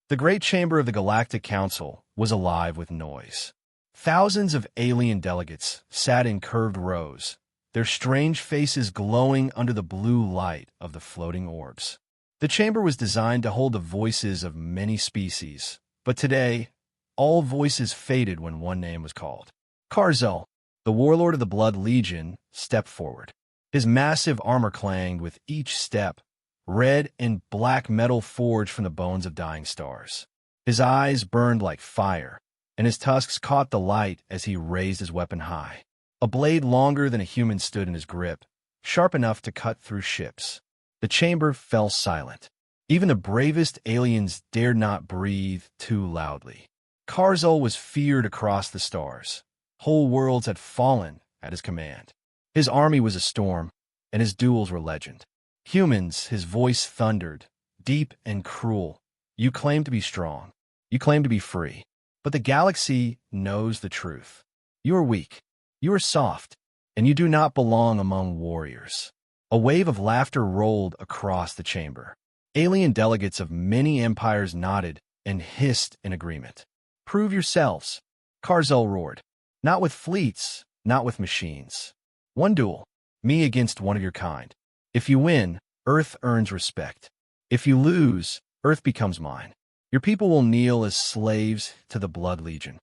The great chamber of the Galactic Council was alive with noise. Thousands of alien delegates sat in curved rows, their strange faces glowing under the blue light of the floating orbs. The chamber was designed to hold the voices of many species, but today, all voices faded when one name was called. Karzul, the warlord of the Blood Legion, stepped forward. His massive armor clanged with each step, red and black metal forged from the bones of dying stars. His eyes burned like fire, and his tusks caught the light as he raised his weapon high. A blade longer than a human stood in his grip, sharp enough to cut through ships. The chamber fell silent. Even the bravest aliens dared not breathe too loudly. Karzul was feared across the stars. Whole worlds had fallen at his command. His army was a storm, and his duels were legend. Humans, his voice thundered, deep and cruel. You claim to be strong. You claim to be free. But the galaxy knows the truth. You are weak. You are soft. And you do not belong among warriors. A wave of laughter rolled across the chamber. Alien delegates of many empires nodded and hissed in agreement. Prove yourselves, Karzul roared. Not with fleets, not with machines. One duel, me against one of your kind. If you win, Earth earns respect. If you lose, Earth becomes mine. Your people will kneel as slaves to the Blood Legion.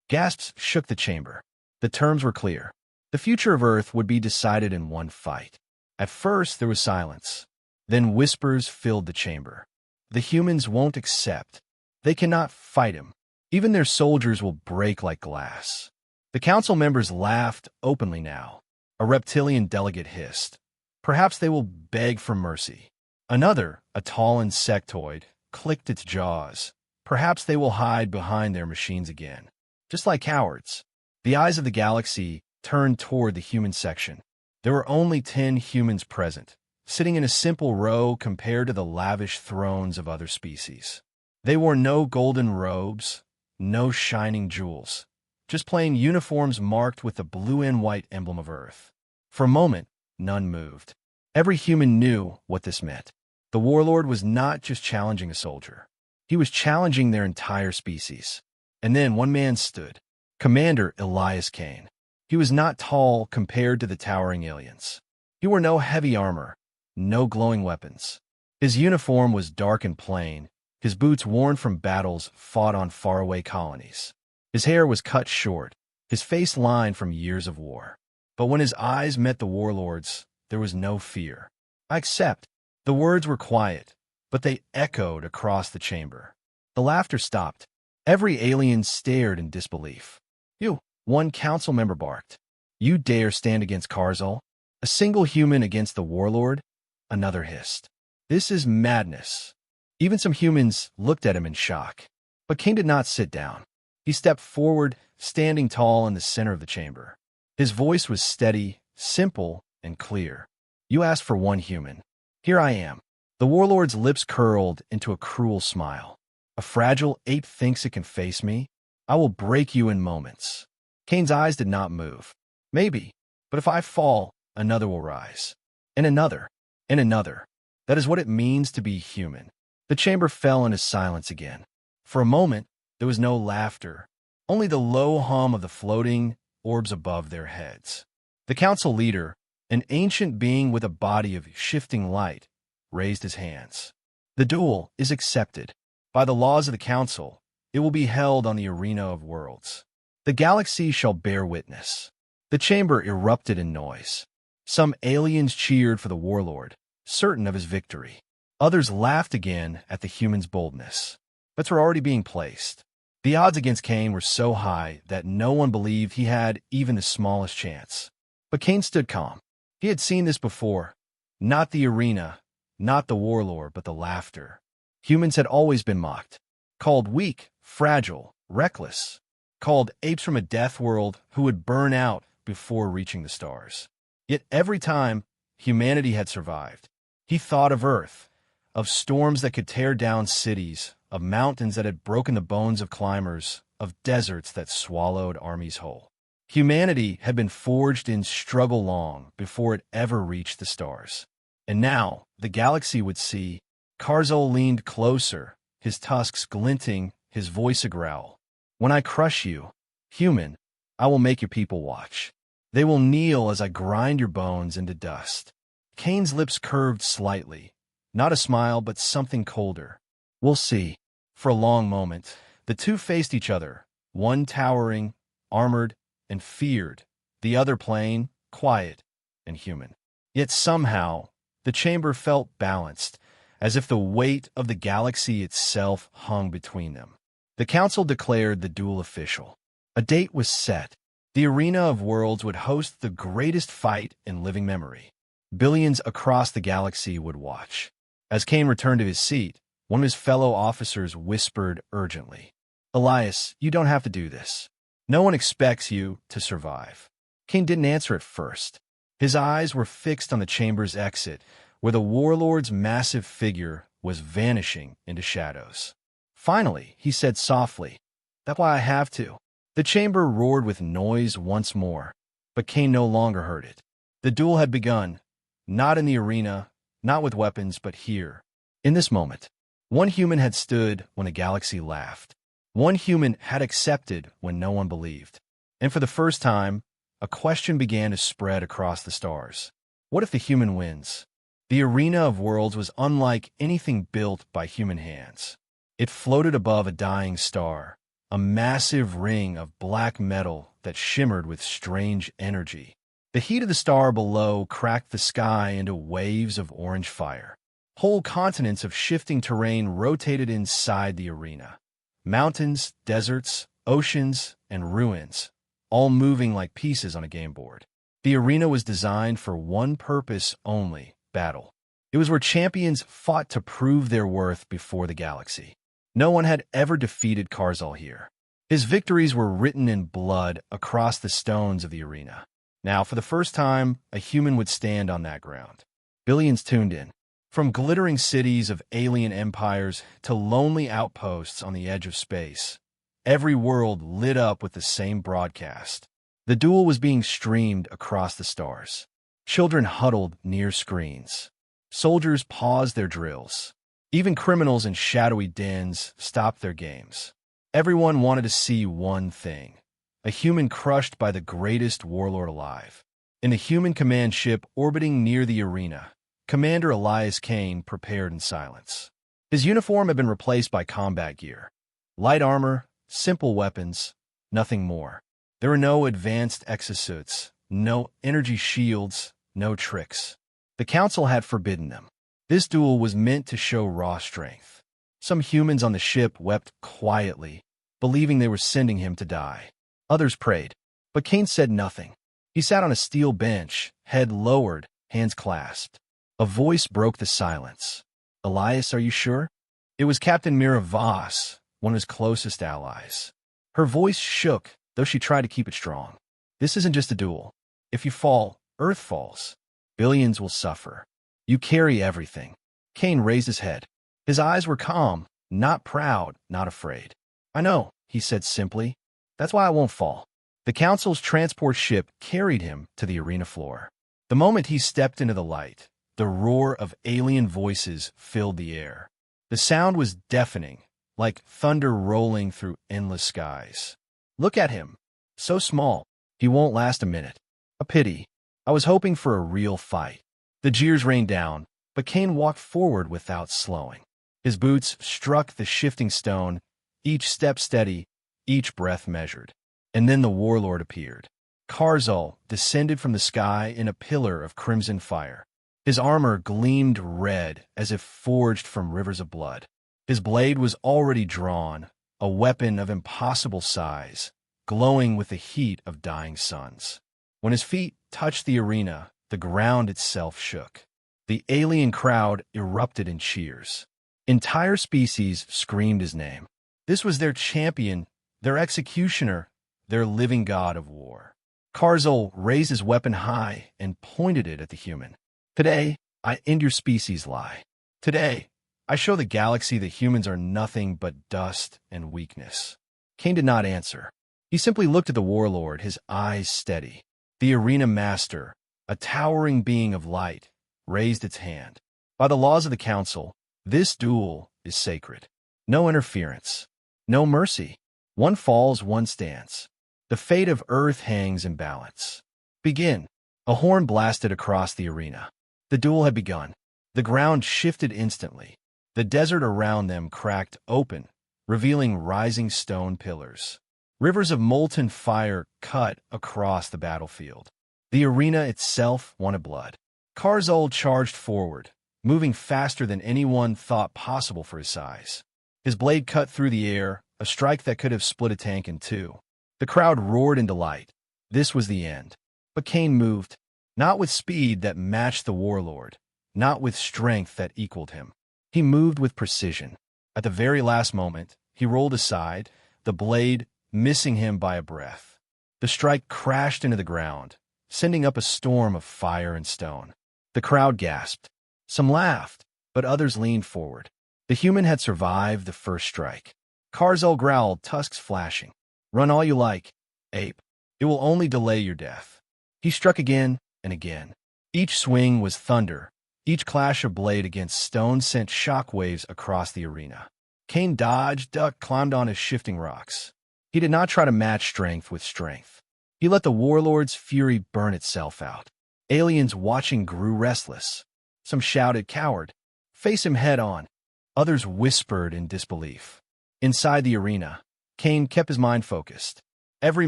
Gasps shook the chamber. The terms were clear. The future of Earth would be decided in one fight. At first, there was silence. Then whispers filled the chamber. The humans won't accept. They cannot fight him. Even their soldiers will break like glass. The council members laughed openly now. A reptilian delegate hissed. Perhaps they will beg for mercy. Another, a tall insectoid, clicked its jaws. Perhaps they will hide behind their machines again. Just like cowards. The eyes of the galaxy turned toward the human section. There were only 10 humans present, sitting in a simple row compared to the lavish thrones of other species. They wore no golden robes, no shining jewels, just plain uniforms marked with the blue and white emblem of Earth. For a moment, none moved. Every human knew what this meant. The warlord was not just challenging a soldier. He was challenging their entire species. And then one man stood. Commander Elias Kane. He was not tall compared to the towering aliens. He wore no heavy armor, no glowing weapons. His uniform was dark and plain, his boots worn from battles fought on faraway colonies. His hair was cut short, his face lined from years of war. But when his eyes met the warlord's, there was no fear. I accept. The words were quiet, but they echoed across the chamber. The laughter stopped. Every alien stared in disbelief. You, one council member barked. You dare stand against Karzul? A single human against the warlord? Another hissed. This is madness. Even some humans looked at him in shock. But King did not sit down. He stepped forward, standing tall in the center of the chamber. His voice was steady, simple, and clear. You asked for one human. Here I am. The warlord's lips curled into a cruel smile. A fragile ape thinks it can face me? I will break you in moments. Kane's eyes did not move. Maybe, but if I fall, another will rise. And another. And another. That is what it means to be human. The chamber fell into silence again. For a moment, there was no laughter, only the low hum of the floating orbs above their heads. The council leader, an ancient being with a body of shifting light, raised his hands. The duel is accepted. By the laws of the council, it will be held on the arena of worlds. The galaxy shall bear witness. The chamber erupted in noise. Some aliens cheered for the warlord, certain of his victory. Others laughed again at the human's boldness. Bets were already being placed. The odds against Kane were so high that no one believed he had even the smallest chance. But Kane stood calm. He had seen this before. Not the arena, not the warlord, but the laughter. Humans had always been mocked, called weak, fragile, reckless, called apes from a death world who would burn out before reaching the stars. Yet every time, humanity had survived. He thought of Earth, of storms that could tear down cities, of mountains that had broken the bones of climbers, of deserts that swallowed armies whole. Humanity had been forged in struggle long before it ever reached the stars. And now, the galaxy would see. Karzul leaned closer, his tusks glinting, his voice a growl. When I crush you, human, I will make your people watch. They will kneel as I grind your bones into dust. Cain's lips curved slightly. Not a smile, but something colder. We'll see. For a long moment, the two faced each other, one towering, armored, and feared, the other plain, quiet, and human. Yet somehow, the chamber felt balanced, as if the weight of the galaxy itself hung between them. The council declared the duel official. A date was set. The Arena of Worlds would host the greatest fight in living memory. Billions across the galaxy would watch. As Cain returned to his seat, one of his fellow officers whispered urgently, "Elias, you don't have to do this. No one expects you to survive." Cain didn't answer at first. His eyes were fixed on the chamber's exit, where the Warlord's massive figure was vanishing into shadows. Finally, he said softly, "That's why I have to." The chamber roared with noise once more, but Cain no longer heard it. The duel had begun, not in the arena, not with weapons, but here, in this moment. One human had stood when the galaxy laughed. One human had accepted when no one believed. And for the first time, a question began to spread across the stars. What if the human wins? The Arena of Worlds was unlike anything built by human hands. It floated above a dying star, a massive ring of black metal that shimmered with strange energy. The heat of the star below cracked the sky into waves of orange fire. Whole continents of shifting terrain rotated inside the arena. Mountains, deserts, oceans, and ruins, all moving like pieces on a game board. The arena was designed for one purpose only: battle. It was where champions fought to prove their worth before the galaxy. No one had ever defeated Karzal here. His victories were written in blood across the stones of the arena. Now, for the first time, a human would stand on that ground. Billions tuned in. From glittering cities of alien empires to lonely outposts on the edge of space, every world lit up with the same broadcast. The duel was being streamed across the stars. Children huddled near screens. Soldiers paused their drills. Even criminals in shadowy dens stopped their games. Everyone wanted to see one thing: a human crushed by the greatest warlord alive. In the human command ship orbiting near the arena, Commander Elias Cain prepared in silence. His uniform had been replaced by combat gear. Light armor, simple weapons, nothing more. There were no advanced exosuits, no energy shields, no tricks. The council had forbidden them. This duel was meant to show raw strength. Some humans on the ship wept quietly, believing they were sending him to die. Others prayed, but Cain said nothing. He sat on a steel bench, head lowered, hands clasped. A voice broke the silence. "Elias, are you sure?" It was Captain Mira Voss, one of his closest allies. Her voice shook, though she tried to keep it strong. "This isn't just a duel. If you fall, Earth falls. Billions will suffer. You carry everything." Cain raised his head. His eyes were calm, not proud, not afraid. "I know," he said simply. "That's why I won't fall." The council's transport ship carried him to the arena floor. The moment he stepped into the light, the roar of alien voices filled the air. The sound was deafening, like thunder rolling through endless skies. "Look at him. So small. He won't last a minute. A pity. I was hoping for a real fight." The jeers rained down, but Cain walked forward without slowing. His boots struck the shifting stone, each step steady, each breath measured. And then the warlord appeared. Karzal descended from the sky in a pillar of crimson fire. His armor gleamed red as if forged from rivers of blood. His blade was already drawn, a weapon of impossible size, glowing with the heat of dying suns. When his feet touched the arena, the ground itself shook. The alien crowd erupted in cheers. Entire species screamed his name. This was their champion, their executioner, their living god of war. Karzal raised his weapon high and pointed it at the human. "Today, I end your species' lie. Today, I show the galaxy that humans are nothing but dust and weakness." Cain did not answer. He simply looked at the warlord, his eyes steady. The arena master, a towering being of light, raised its hand. "By the laws of the council, this duel is sacred. No interference. No mercy. One falls, one stands. The fate of Earth hangs in balance. Begin. A horn blasted across the arena. The duel had begun. The ground shifted instantly. The desert around them cracked open, revealing rising stone pillars. Rivers of molten fire cut across the battlefield. The arena itself wanted blood. Karzul charged forward, moving faster than anyone thought possible for his size. His blade cut through the air, a strike that could have split a tank in two. The crowd roared in delight. This was the end. But Cain moved, not with speed that matched the Warlord, not with strength that equaled him. He moved with precision. At the very last moment, he rolled aside, the blade missing him by a breath. The strike crashed into the ground, sending up a storm of fire and stone. The crowd gasped. Some laughed, but others leaned forward. The human had survived the first strike. Karzul growled, tusks flashing. Run all you like, ape. It will only delay your death. He struck again and again. Each swing was thunder. Each clash of blade against stone sent shockwaves across the arena. Cain dodged, ducked, climbed on his shifting rocks. He did not try to match strength with strength. He let the Warlord's fury burn itself out. Aliens watching grew restless. Some shouted, "Coward! Face him head on!" Others whispered in disbelief. Inside the arena, Cain kept his mind focused. Every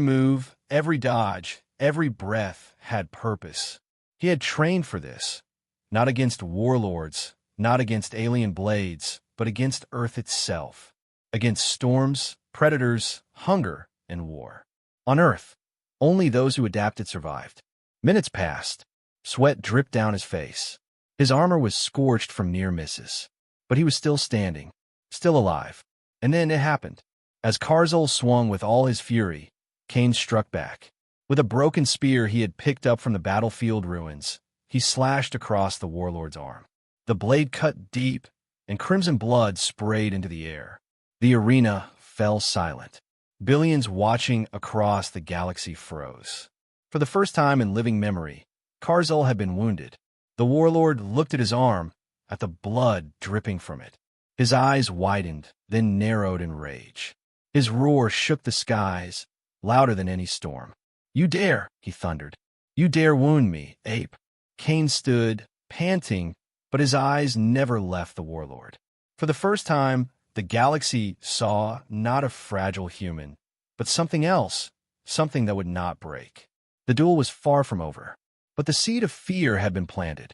move, every dodge, every breath had purpose. He had trained for this. Not against warlords, not against alien blades, but against Earth itself. Against storms, predators, hunger, and war. On Earth, only those who adapted survived. Minutes passed. Sweat dripped down his face. His armor was scorched from near misses. But he was still standing, still alive. And then it happened. As Karzul swung with all his fury, Cain struck back. With a broken spear he had picked up from the battlefield ruins, he slashed across the Warlord's arm. The blade cut deep, and crimson blood sprayed into the air. The arena fell silent. Billions watching across the galaxy froze. For the first time in living memory, Karzul had been wounded. The Warlord looked at his arm, at the blood dripping from it. His eyes widened, then narrowed in rage. His roar shook the skies, louder than any storm. "You dare," he thundered. "You dare wound me, ape." Cain stood, panting, but his eyes never left the Warlord. For the first time, the galaxy saw not a fragile human, but something else, something that would not break. The duel was far from over, but the seed of fear had been planted.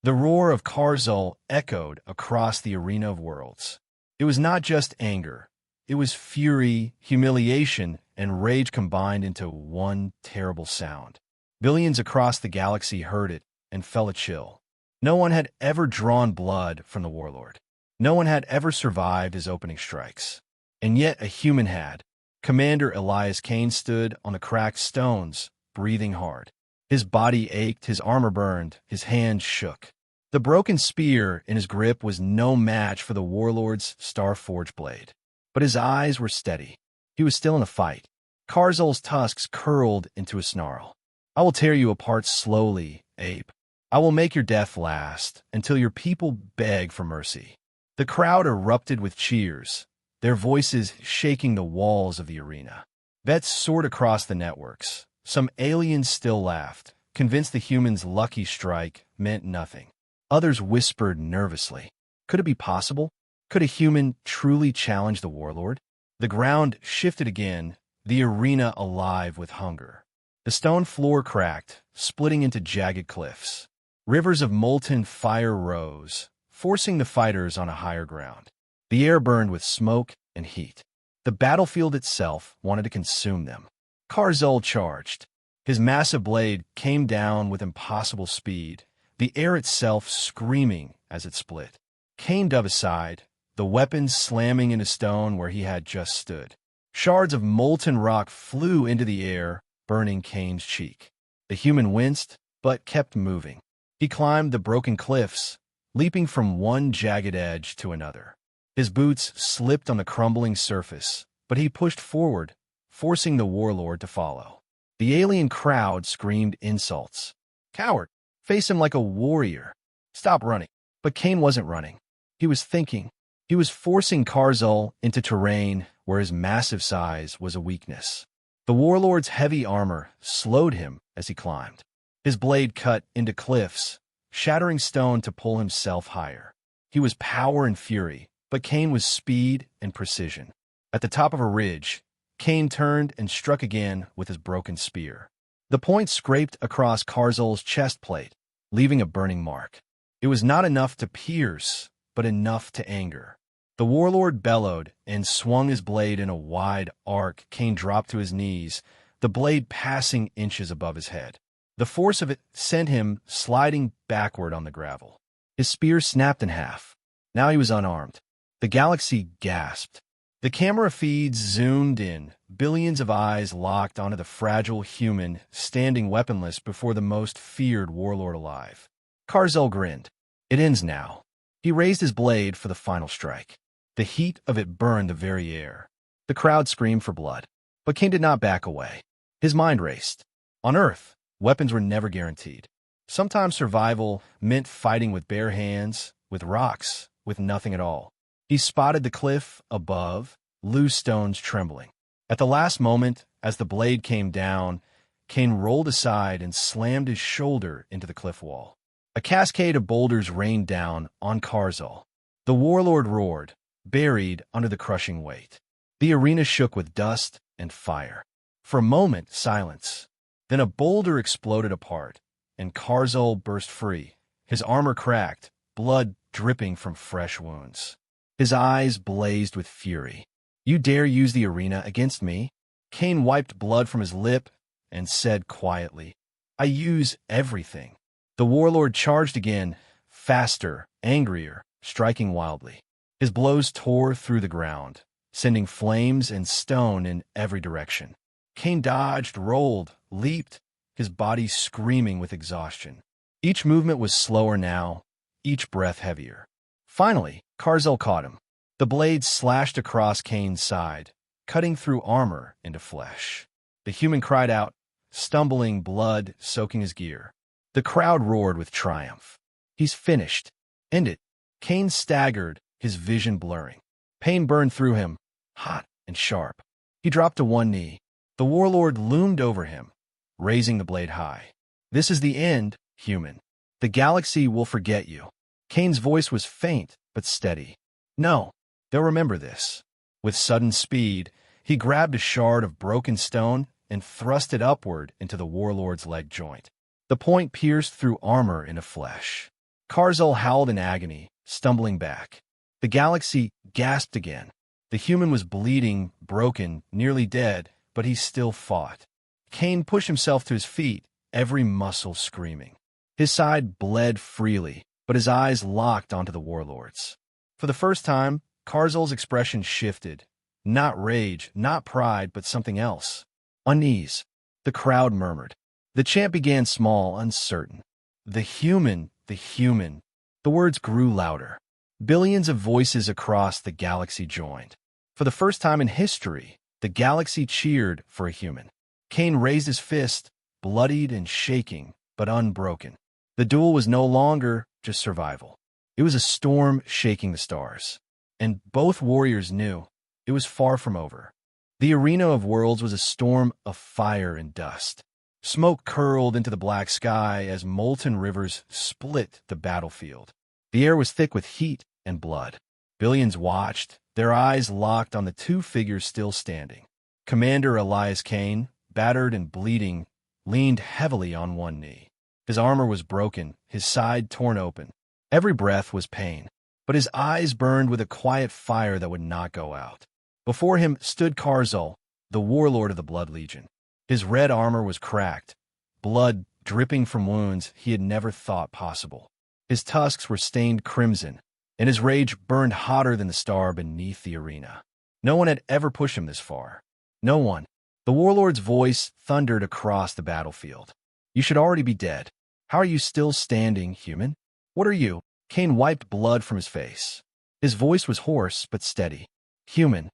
The roar of Karzul echoed across the arena of worlds. It was not just anger. It was fury, humiliation, and rage combined into one terrible sound. Billions across the galaxy heard it and felt a chill. No one had ever drawn blood from the Warlord. No one had ever survived his opening strikes. And yet a human had. Commander Elias Cain stood on the cracked stones, breathing hard. His body ached, his armor burned, his hands shook. The broken spear in his grip was no match for the Warlord's star-forged blade. But his eyes were steady. He was still in the fight. Karzul's tusks curled into a snarl. "I will tear you apart slowly, ape. I will make your death last, until your people beg for mercy." The crowd erupted with cheers, their voices shaking the walls of the arena. Bets soared across the networks. Some aliens still laughed, convinced the humans' lucky strike meant nothing. Others whispered nervously. Could it be possible? Could a human truly challenge the Warlord? The ground shifted again, the arena alive with hunger. The stone floor cracked, splitting into jagged cliffs. Rivers of molten fire rose, forcing the fighters on a higher ground. The air burned with smoke and heat. The battlefield itself wanted to consume them. Karzul charged. His massive blade came down with impossible speed, the air itself screaming as it split. Cain dove aside, the weapon slamming into stone where he had just stood. Shards of molten rock flew into the air, burning Cain's cheek. The human winced, but kept moving. He climbed the broken cliffs, leaping from one jagged edge to another. His boots slipped on the crumbling surface, but he pushed forward, forcing the Warlord to follow. The alien crowd screamed insults. "Coward! Face him like a warrior! Stop running!" But Cain wasn't running. He was thinking. He was forcing Karzul into terrain where his massive size was a weakness. The Warlord's heavy armor slowed him as he climbed. His blade cut into cliffs, shattering stone to pull himself higher. He was power and fury, but Cain was speed and precision. At the top of a ridge, Cain turned and struck again with his broken spear. The point scraped across Karzul's chest plate, leaving a burning mark. It was not enough to pierce, but enough to anger. The Warlord bellowed and swung his blade in a wide arc. Cain dropped to his knees, the blade passing inches above his head. The force of it sent him sliding backward on the gravel. His spear snapped in half. Now he was unarmed. The galaxy gasped. The camera feeds zoomed in, billions of eyes locked onto the fragile human standing weaponless before the most feared warlord alive. Karzul grinned. It ends now. He raised his blade for the final strike. The heat of it burned the very air. The crowd screamed for blood. But Cain did not back away. His mind raced. On Earth, weapons were never guaranteed. Sometimes survival meant fighting with bare hands, with rocks, with nothing at all. He spotted the cliff above, loose stones trembling. At the last moment, as the blade came down, Cain rolled aside and slammed his shoulder into the cliff wall. A cascade of boulders rained down on Karzul. The Warlord roared, buried under the crushing weight. The arena shook with dust and fire. For a moment, silence. Then a boulder exploded apart, and Karzul burst free, his armor cracked, blood dripping from fresh wounds. His eyes blazed with fury. You dare use the arena against me? Cain wiped blood from his lip and said quietly, I use everything. The Warlord charged again, faster, angrier, striking wildly. His blows tore through the ground, sending flames and stone in every direction. Cain dodged, rolled, leaped, his body screaming with exhaustion. Each movement was slower now, each breath heavier. Finally, Karzul caught him. The blade slashed across Cain's side, cutting through armor into flesh. The human cried out, stumbling, blood soaking his gear. The crowd roared with triumph. He's finished. End it. Cain staggered, his vision blurring. Pain burned through him, hot and sharp. He dropped to one knee. The Warlord loomed over him, raising the blade high. This is the end, human. The galaxy will forget you. Cain's voice was faint but steady. No, they'll remember this. With sudden speed, he grabbed a shard of broken stone and thrust it upward into the Warlord's leg joint. The point pierced through armor into flesh. Karzul howled in agony, stumbling back. The galaxy gasped again. The human was bleeding, broken, nearly dead, but he still fought. Cain pushed himself to his feet, every muscle screaming. His side bled freely, but his eyes locked onto the Warlord's. For the first time, Karzul's expression shifted. Not rage, not pride, but something else. On knees, the crowd murmured. The chant began small, uncertain. The human, the human. The words grew louder. Billions of voices across the galaxy joined. For the first time in history, the galaxy cheered for a human. Cain raised his fist, bloodied and shaking, but unbroken. The duel was no longer just survival. It was a storm shaking the stars. And both warriors knew it was far from over. The arena of worlds was a storm of fire and dust. Smoke curled into the black sky as molten rivers split the battlefield. The air was thick with heat and blood. Billions watched, their eyes locked on the two figures still standing. Commander Elias Cain, battered and bleeding, leaned heavily on one knee. His armor was broken, his side torn open. Every breath was pain, but his eyes burned with a quiet fire that would not go out. Before him stood Karzul, the warlord of the Blood Legion. His red armor was cracked, blood dripping from wounds he had never thought possible. His tusks were stained crimson, and his rage burned hotter than the star beneath the arena. No one had ever pushed him this far. No one. The warlord's voice thundered across the battlefield. You should already be dead. How are you still standing, human? What are you? Cain wiped blood from his face. His voice was hoarse but steady. Human.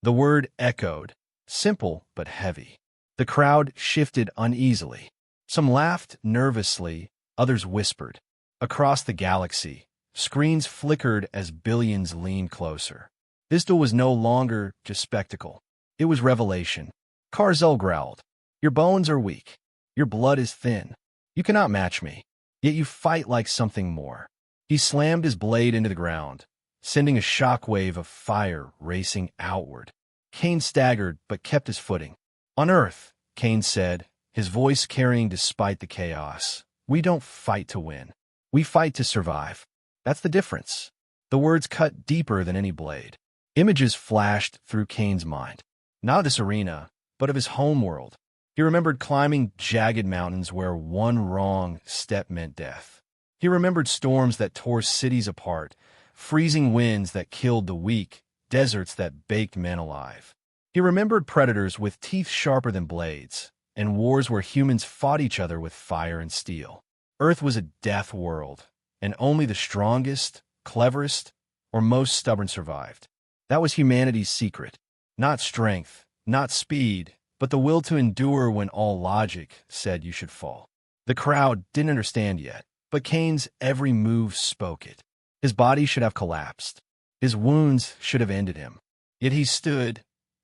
The word echoed, simple but heavy. The crowd shifted uneasily. Some laughed nervously, others whispered. Across the galaxy, Screens flickered as billions leaned closer. This duel was no longer just spectacle. It was revelation. Karzel growled, "Your bones are weak. Your blood is thin. You cannot match me. Yet you fight like something more." He slammed his blade into the ground, sending a shockwave of fire racing outward. Cain staggered but kept his footing. "On Earth," Cain said, his voice carrying despite the chaos, "we don't fight to win. We fight to survive. That's the difference." The words cut deeper than any blade. Images flashed through Cain's mind. Not of this arena, but of his homeworld. He remembered climbing jagged mountains where one wrong step meant death. He remembered storms that tore cities apart, freezing winds that killed the weak, deserts that baked men alive. He remembered predators with teeth sharper than blades, and wars where humans fought each other with fire and steel. Earth was a death world, and only the strongest, cleverest, or most stubborn survived. That was humanity's secret. Not strength, not speed, but the will to endure when all logic said you should fall. The crowd didn't understand yet, but Cain's every move spoke it. His body should have collapsed. His wounds should have ended him. Yet he stood,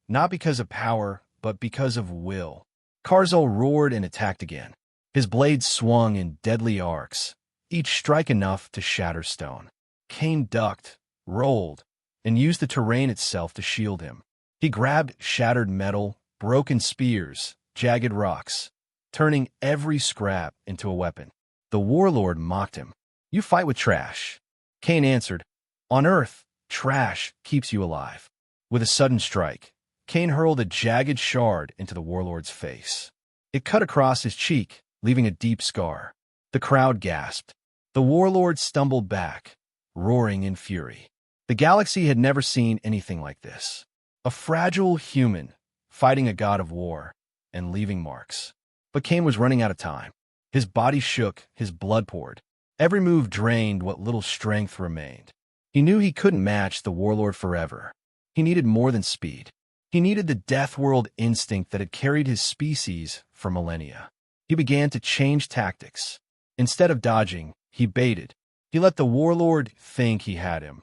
not because of power, but because of will. Karzel roared and attacked again. His blades swung in deadly arcs, each strike enough to shatter stone. Cain ducked, rolled, and used the terrain itself to shield him. He grabbed shattered metal, broken spears, jagged rocks, turning every scrap into a weapon. The Warlord mocked him. "You fight with trash." Cain answered, "On Earth, trash keeps you alive." With a sudden strike, Cain hurled a jagged shard into the Warlord's face. It cut across his cheek, leaving a deep scar. The crowd gasped. The Warlord stumbled back, roaring in fury. The galaxy had never seen anything like this. A fragile human fighting a god of war and leaving marks. But Cain was running out of time. His body shook, his blood poured. Every move drained what little strength remained. He knew he couldn't match the Warlord forever. He needed more than speed. He needed the death world instinct that had carried his species for millennia. He began to change tactics. Instead of dodging, he baited. He let the Warlord think he had him,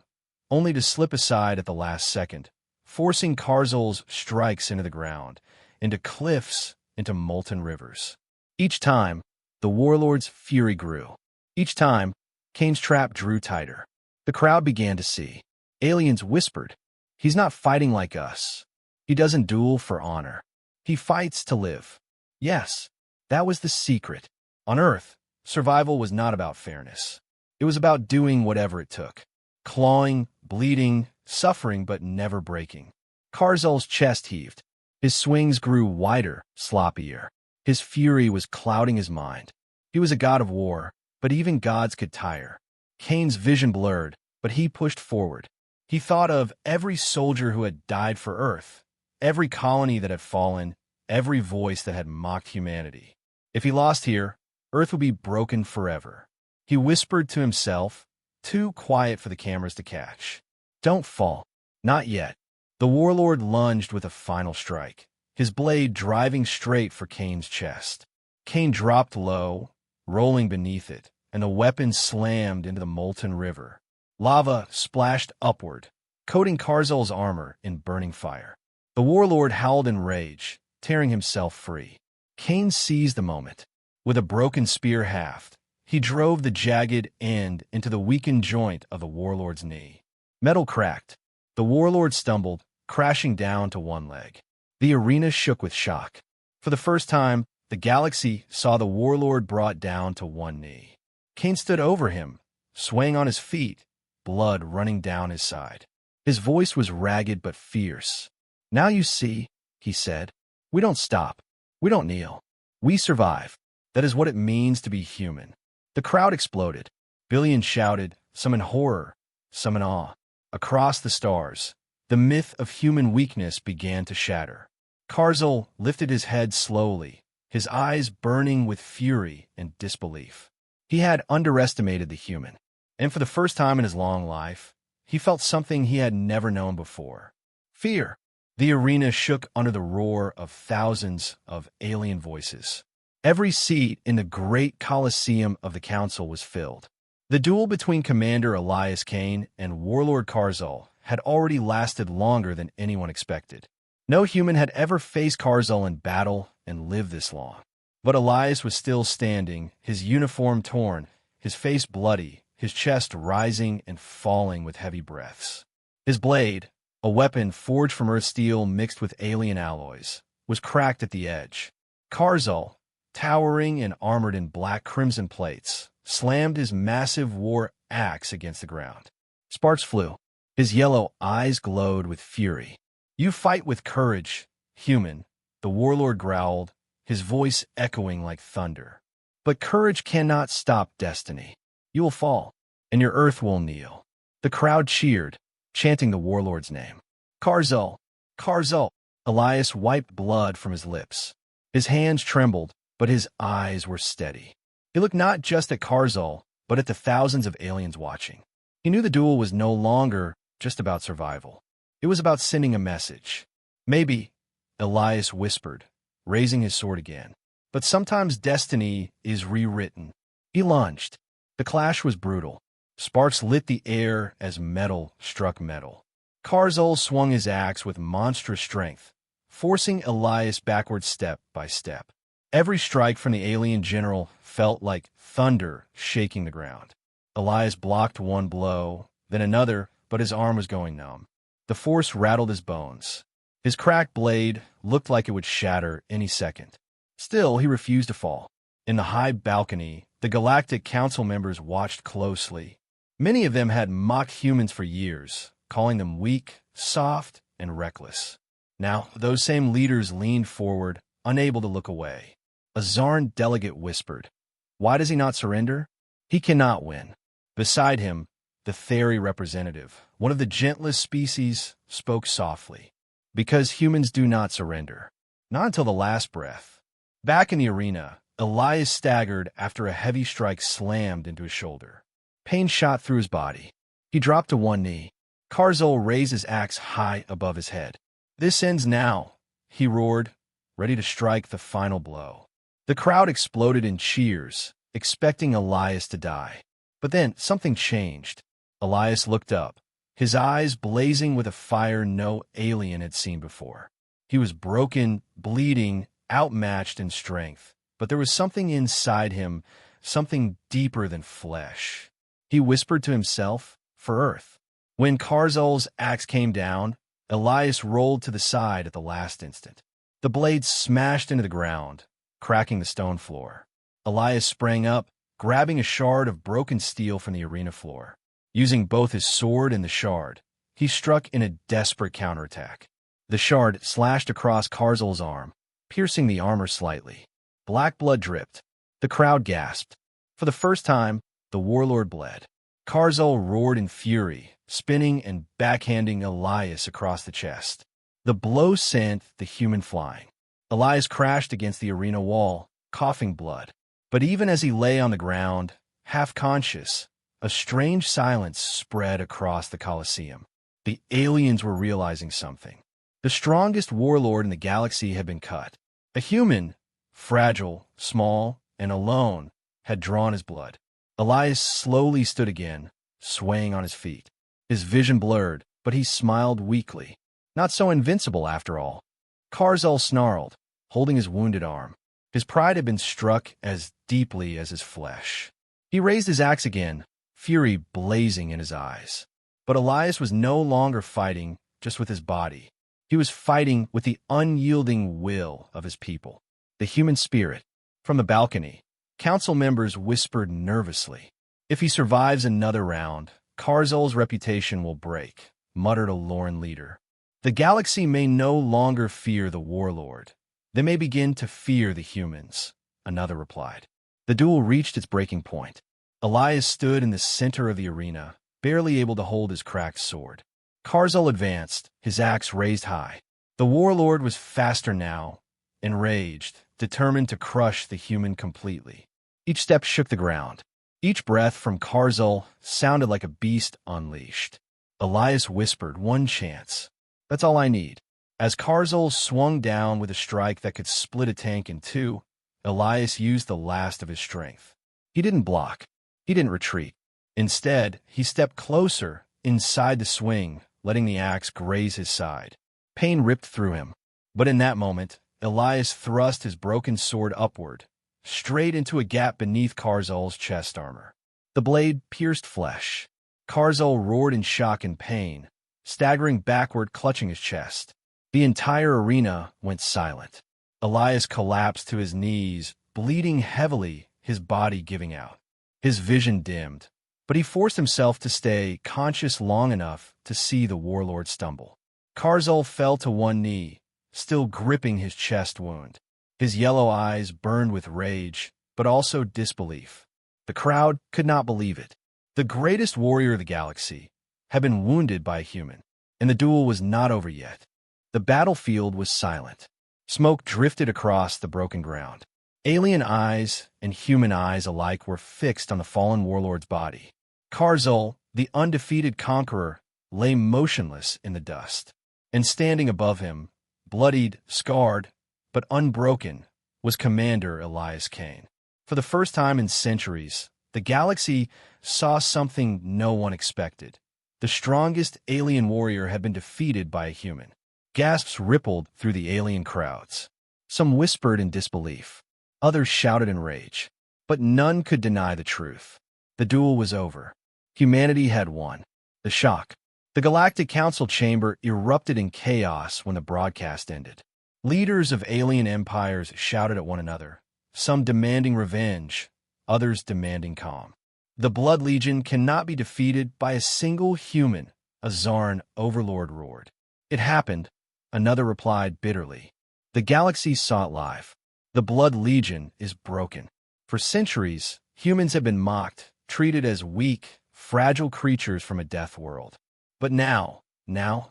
only to slip aside at the last second, forcing Karzel's strikes into the ground, into cliffs, into molten rivers. Each time, the Warlord's fury grew. Each time, Cain's trap drew tighter. The crowd began to see. Aliens whispered, "He's not fighting like us. He doesn't duel for honor. He fights to live." Yes, that was the secret. On Earth, survival was not about fairness. It was about doing whatever it took. Clawing, bleeding, suffering, but never breaking. Karzel's chest heaved. His swings grew wider, sloppier. His fury was clouding his mind. He was a god of war, but even gods could tire. Cain's vision blurred, but he pushed forward. He thought of every soldier who had died for Earth, every colony that had fallen, every voice that had mocked humanity. If he lost here, Earth would be broken forever. He whispered to himself, too quiet for the cameras to catch, "Don't fall. Not yet." The Warlord lunged with a final strike, his blade driving straight for Cain's chest. Cain dropped low, rolling beneath it, and the weapon slammed into the molten river. Lava splashed upward, coating Karzel's armor in burning fire. The Warlord howled in rage, tearing himself free. Cain seized the moment. With a broken spear haft, he drove the jagged end into the weakened joint of the Warlord's knee. Metal cracked. The Warlord stumbled, crashing down to one leg. The arena shook with shock. For the first time, the galaxy saw the Warlord brought down to one knee. Cain stood over him, swaying on his feet, blood running down his side. His voice was ragged but fierce. "Now you see," he said, "we don't stop. We don't kneel. We survive. That is what it means to be human." The crowd exploded. Billions shouted, some in horror, some in awe. Across the stars, the myth of human weakness began to shatter. Karzel lifted his head slowly, his eyes burning with fury and disbelief. He had underestimated the human, and for the first time in his long life, he felt something he had never known before. Fear. The arena shook under the roar of thousands of alien voices. Every seat in the great Colosseum of the Council was filled. The duel between Commander Elias Kane and Warlord Karzul had already lasted longer than anyone expected. No human had ever faced Karzul in battle and lived this long. But Elias was still standing, his uniform torn, his face bloody, his chest rising and falling with heavy breaths. His blade, a weapon forged from earth steel mixed with alien alloys, was cracked at the edge. Karzul, towering and armored in black crimson plates, slammed his massive war axe against the ground. Sparks flew. His yellow eyes glowed with fury. "You fight with courage, human," the warlord growled, his voice echoing like thunder. "But courage cannot stop destiny. You will fall, and your earth will kneel." The crowd cheered, chanting the warlord's name. "Karzul! Karzul!" Elias wiped blood from his lips. His hands trembled, but his eyes were steady. He looked not just at Karzul, but at the thousands of aliens watching. He knew the duel was no longer just about survival. It was about sending a message. "Maybe," Elias whispered, raising his sword again. "But sometimes destiny is rewritten." He lunged. The clash was brutal. Sparks lit the air as metal struck metal. Karzul swung his axe with monstrous strength, forcing Elias backward step by step. Every strike from the alien general felt like thunder shaking the ground. Elias blocked one blow, then another, but his arm was going numb. The force rattled his bones. His cracked blade looked like it would shatter any second. Still, he refused to fall. In the high balcony, the Galactic Council members watched closely. Many of them had mocked humans for years, calling them weak, soft, and reckless. Now, those same leaders leaned forward, unable to look away. A Zarn delegate whispered, "Why does he not surrender? He cannot win." Beside him, the Theri representative, one of the gentlest species, spoke softly. "Because humans do not surrender. Not until the last breath." Back in the arena, Elias staggered after a heavy strike slammed into his shoulder. Pain shot through his body. He dropped to one knee. Karzul raised his axe high above his head. "This ends now," he roared, ready to strike the final blow. The crowd exploded in cheers, expecting Elias to die. But then something changed. Elias looked up, his eyes blazing with a fire no alien had seen before. He was broken, bleeding, outmatched in strength, but there was something inside him, something deeper than flesh. He whispered to himself, "For Earth." When Karzul's axe came down, Elias rolled to the side at the last instant. The blade smashed into the ground, cracking the stone floor. Elias sprang up, grabbing a shard of broken steel from the arena floor. Using both his sword and the shard, he struck in a desperate counterattack. The shard slashed across Karzul's arm, piercing the armor slightly. Black blood dripped. The crowd gasped. For the first time, the warlord bled. Karzul roared in fury, spinning and backhanding Elias across the chest. The blow sent the human flying. Elias crashed against the arena wall, coughing blood. But even as he lay on the ground, half conscious, a strange silence spread across the Colosseum. The aliens were realizing something. The strongest warlord in the galaxy had been cut. A human, fragile, small, and alone, had drawn his blood. Elias slowly stood again, swaying on his feet. His vision blurred, but he smiled weakly. Not so invincible after all. Karzul snarled, holding his wounded arm. His pride had been struck as deeply as his flesh. He raised his axe again, fury blazing in his eyes. But Elias was no longer fighting just with his body. He was fighting with the unyielding will of his people, the human spirit. From the balcony, council members whispered nervously. "If he survives another round, Karzul's reputation will break," muttered a Lorn leader. "The galaxy may no longer fear the warlord. They may begin to fear the humans," another replied. The duel reached its breaking point. Elias stood in the center of the arena, barely able to hold his cracked sword. Karzul advanced, his axe raised high. The warlord was faster now, enraged, determined to crush the human completely. Each step shook the ground. Each breath from Karzul sounded like a beast unleashed. Elias whispered, "One chance. That's all I need." As Karzul swung down with a strike that could split a tank in two, Elias used the last of his strength. He didn't block. He didn't retreat. Instead, he stepped closer, inside the swing, letting the axe graze his side. Pain ripped through him. But in that moment, Elias thrust his broken sword upward, straight into a gap beneath Karzul's chest armor. The blade pierced flesh. Karzul roared in shock and pain, staggering backward, clutching his chest. The entire arena went silent. Elias collapsed to his knees, bleeding heavily, his body giving out. His vision dimmed, but he forced himself to stay conscious long enough to see the warlord stumble. Karzul fell to one knee, still gripping his chest wound. His yellow eyes burned with rage, but also disbelief. The crowd could not believe it. The greatest warrior of the galaxy had been wounded by a human, and the duel was not over yet. The battlefield was silent. Smoke drifted across the broken ground. Alien eyes and human eyes alike were fixed on the fallen warlord's body. Karzul, the undefeated conqueror, lay motionless in the dust. And standing above him, bloodied, scarred, but unbroken, was Commander Elias Kane. For the first time in centuries, the galaxy saw something no one expected. The strongest alien warrior had been defeated by a human. Gasps rippled through the alien crowds. Some whispered in disbelief. Others shouted in rage. But none could deny the truth. The duel was over. Humanity had won. The shock. The Galactic Council chamber erupted in chaos when the broadcast ended. Leaders of alien empires shouted at one another, some demanding revenge, others demanding calm. The Blood Legion cannot be defeated by a single human, a Zarn overlord roared. It happened, another replied bitterly. The galaxy saw it live. The Blood Legion is broken. For centuries, humans have been mocked, treated as weak, fragile creatures from a death world. But now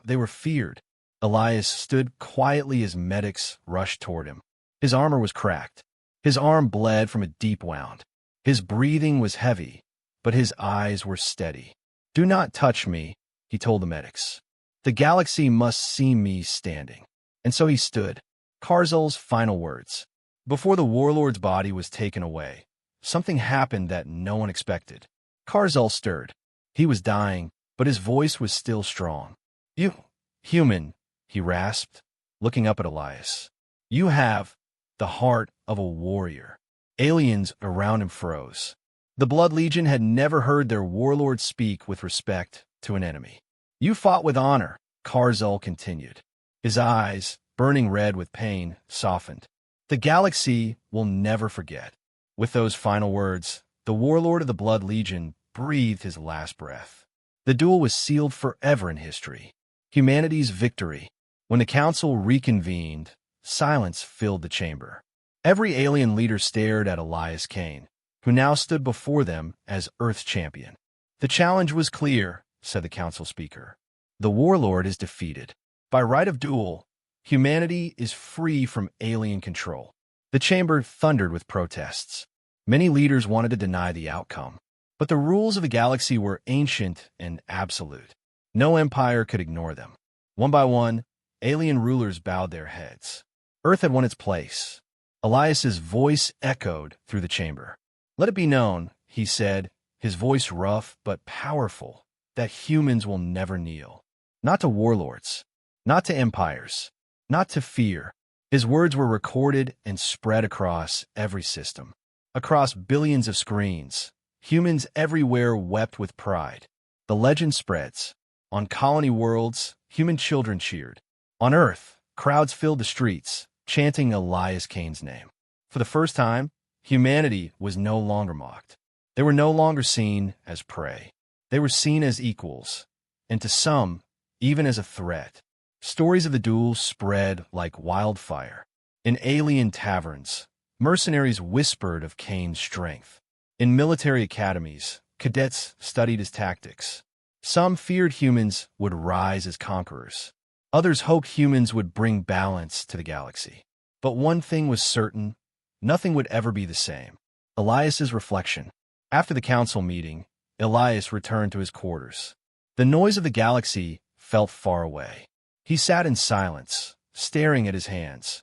they were feared. Elias stood quietly as medics rushed toward him. His armor was cracked. His arm bled from a deep wound. His breathing was heavy, but his eyes were steady. "Do not touch me," he told the medics. "The galaxy must see me standing." And so he stood. Karzul's final words. Before the warlord's body was taken away, something happened that no one expected. Karzul stirred. He was dying, but his voice was still strong. "You, human," he rasped, looking up at Elias. "You have the heart of a warrior." Aliens around him froze. The Blood Legion had never heard their warlord speak with respect to an enemy. "You fought with honor," Karzul continued. His eyes, burning red with pain, softened. "The galaxy will never forget." With those final words, the warlord of the Blood Legion breathed his last breath. The duel was sealed forever in history. Humanity's victory. When the council reconvened, silence filled the chamber. Every alien leader stared at Elias Kane, who now stood before them as Earth champion. "The challenge was clear," said the council speaker. "The warlord is defeated. By right of duel, humanity is free from alien control." The chamber thundered with protests. Many leaders wanted to deny the outcome, but the rules of the galaxy were ancient and absolute. No empire could ignore them. One by one, alien rulers bowed their heads. Earth had won its place. Elias's voice echoed through the chamber. "Let it be known," he said, his voice rough but powerful, "that humans will never kneel. Not to warlords, not to empires, not to fear." His words were recorded and spread across every system. Across billions of screens, humans everywhere wept with pride. The legend spreads. On colony worlds, human children cheered. On Earth, crowds filled the streets, chanting Elias Kane's name. For the first time, humanity was no longer mocked. They were no longer seen as prey. They were seen as equals, and to some, even as a threat. Stories of the duel spread like wildfire. In alien taverns, mercenaries whispered of Kane's strength. In military academies, cadets studied his tactics. Some feared humans would rise as conquerors. Others hoped humans would bring balance to the galaxy. But one thing was certain, nothing would ever be the same. Elias's reflection. After the council meeting, Elias returned to his quarters. The noise of the galaxy felt far away. He sat in silence, staring at his hands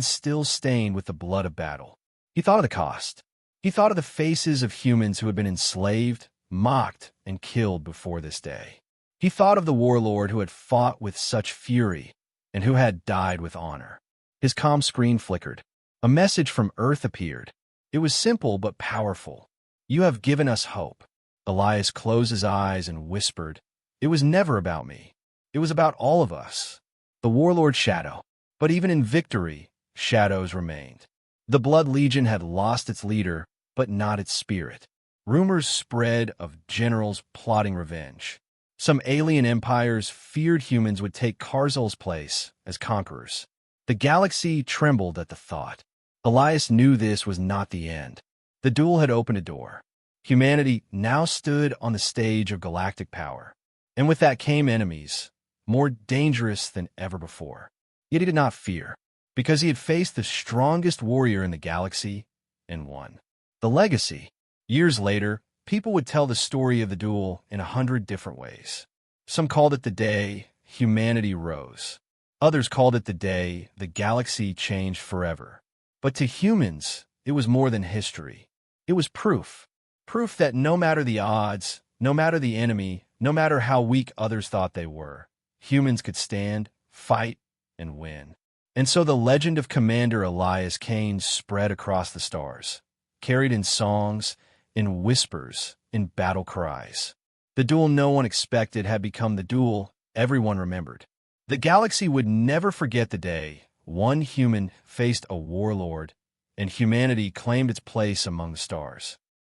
still stained with the blood of battle. He thought of the cost. He thought of the faces of humans who had been enslaved, mocked, and killed before this day. He thought of the warlord who had fought with such fury and who had died with honor. His calm screen flickered. A message from Earth appeared. It was simple but powerful. "You have given us hope." Elias closed his eyes and whispered, "It was never about me. It was about all of us." The warlord shadow. But even in victory, shadows remained. The Blood Legion had lost its leader, but not its spirit. Rumors spread of generals plotting revenge. Some alien empires feared humans would take Karzul's place as conquerors. The galaxy trembled at the thought. Elias knew this was not the end. The duel had opened a door. Humanity now stood on the stage of galactic power. And with that came enemies, more dangerous than ever before. Yet he did not fear, because he had faced the strongest warrior in the galaxy and won. The legacy. Years later, people would tell the story of the duel in 100 different ways. Some called it the day humanity rose. Others called it the day the galaxy changed forever. But to humans, it was more than history. It was proof. Proof that no matter the odds, no matter the enemy, no matter how weak others thought they were, humans could stand, fight, and win. And so the legend of Commander Elias Kane spread across the stars, carried in songs, in whispers, in battle cries. The duel no one expected had become the duel everyone remembered. The galaxy would never forget the day one human faced a warlord, and humanity claimed its place among the stars.